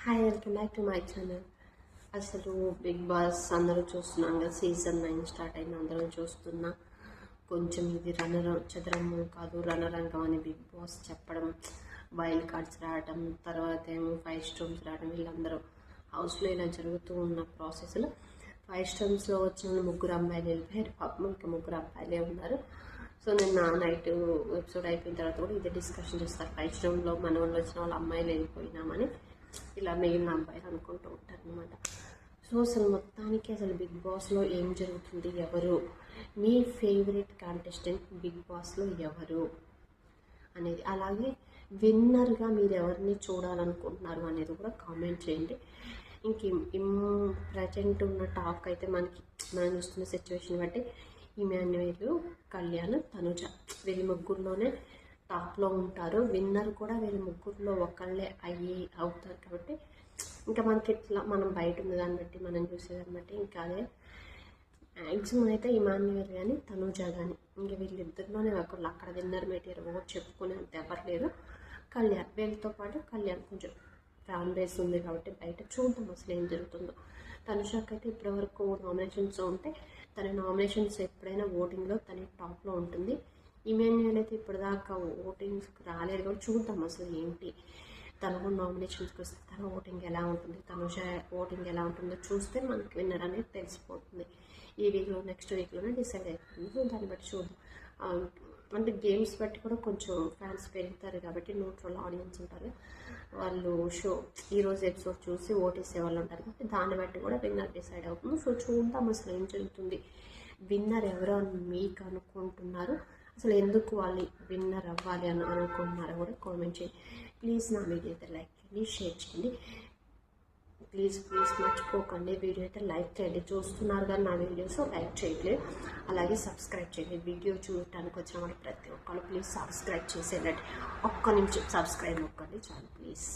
Hi, welcome back to my channel. అసలు big boss అందరూ చూస్తున్నాం కదా, సీజన్ 9 స్టార్ట్ అయింది, అందరం చూస్తున్నా. కొంచెం ఇది చదరంగం కాదు రణరంగం అని బిగ్ బాస్ చెప్పడం, వైల్డ్ కార్డ్స్ రావడం, తర్వాత ఏమో 5 స్టోన్స్ రావడం, వీళ్ళందరూ హౌస్లో ఇలా జరుగుతూ ఉన్న ప్రాసెస్లో 5 స్టోన్స్లో వచ్చిన 3 అమ్మాయిలు వెళ్ళిపోయారు. పాపం ఇంకా 3 అబ్బాయిలే ఉన్నారు. సో నిన్న నైట్ ఎపిసోడ్ అయిపోయిన తర్వాత కూడా ఇదే డిస్కషన్ చేస్తారు. 5 స్టోన్లో మన వాళ్ళు వచ్చిన వాళ్ళ అమ్మాయిలు వెళ్ళిపోయినామని ఇలా మిగిలిన అబ్బాయిలు అనుకుంటూ ఉంటారు అనమాట. సో అసలు మొత్తానికి అసలు బిగ్ బాస్లో ఏం జరుగుతుంది, ఎవరు మీ ఫేవరెట్ కంటెస్టెంట్ బిగ్ బాస్లో ఎవరు అనేది, అలాగే విన్నర్గా మీరు ఎవరిని చూడాలనుకుంటున్నారు అనేది కూడా కామెంట్ చేయండి. ప్రజెంట్ ఉన్న టాక్ అయితే మనం చూస్తున్న సిచ్యువేషన్ బట్టి ఇమాన్యుయేల్, కళ్యాణ్, తనుజ వీళ్ళ ముగ్గురులోనే టాప్లో ఉంటారు. విన్నర్ కూడా వీళ్ళ ముగ్గురులో ఒకళ్ళే అవుతారు. కాబట్టి ఇంకా మనకి ఇట్లా మనం బయట ఉన్న దాన్ని బట్టి మనం చూసేదాన్ని బట్టి ఇంకా అదే మ్యాక్సిమం అయితే ఇమాన్యుయేల్ కానీ తనుజ కానీ ఇంకా వీళ్ళిద్దరిలోనే ఒకళ్ళు అక్కడ విన్నర్ మెటీరియల్ ఓట్ చెప్పుకునే అంత ఎవరు లేదు. కళ్యాణ్ వీళ్ళతో పాటు కళ్యాణ్ కొంచెం ఫ్యాన్ బేస్ ఉంది కాబట్టి బయట చూద్దాం అసలు ఏం జరుగుతుందో. తనుజాకి అయితే ఇప్పటివరకు నామినేషన్స్ ఉంటే తన నామినేషన్స్ ఎప్పుడైనా ఓటింగ్లో తన టాప్లో ఉంటుంది. ఇమాన్యుయేల్ అయితే ఇప్పటిదాకా ఓటింగ్స్కి రాలేదు కాబట్టి చూద్దాం అసలు ఏంటి. తను నామినేషన్స్కి వస్తే తన ఓటింగ్ ఎలా ఉంటుంది, తనుజ ఓటింగ్ ఎలా ఉంటుందో చూస్తే మనకి విన్నర్ అనేది తెలిసిపోతుంది. ఈ వీక్లో నెక్స్ట్ వీక్లోనే డిసైడ్ అవుతుంది. సో దాన్ని బట్టి చూద్దాం. అంటే గేమ్స్ బట్టి కూడా కొంచెం ఫ్యాన్స్ పెరుగుతారు కాబట్టి న్యూట్రల్ ఆడియన్స్ ఉంటారు, వాళ్ళు ఈరోజు ఎపిసోడ్ చూసి ఓటేసే వాళ్ళు ఉంటారు కాబట్టి దాన్ని బట్టి కూడా విన్నర్ డిసైడ్ అవుతుంది. సో చూద్దాం అసలు ఏం జరుగుతుంది, విన్నర్ ఎవరో అని మీకు అనుకుంటున్నారు, అసలు ఎందుకు వాళ్ళు విన్నర్ అవ్వాలి అని అనుకుంటున్నారో కూడా కామెంట్ చేయండి. ప్లీజ్ నా వీడియో అయితే లైక్ చేయండి, షేర్ చేయండి. ప్లీజ్ మర్చిపోకండి వీడియో అయితే లైక్ చేయండి. చూస్తున్నారు కానీ నా వీడియోస్ లైక్ చేయట్లేదు, అలాగే సబ్స్క్రైబ్ చేయండి. వీడియో చూడటానికి వచ్చిన వాళ్ళు ప్రతి ఒక్కరు ప్లీజ్ సబ్స్క్రైబ్ చేసేటట్టు ఒక్క నిమిషం సబ్స్క్రైబ్ నొక్కండి చాలు ప్లీజ్.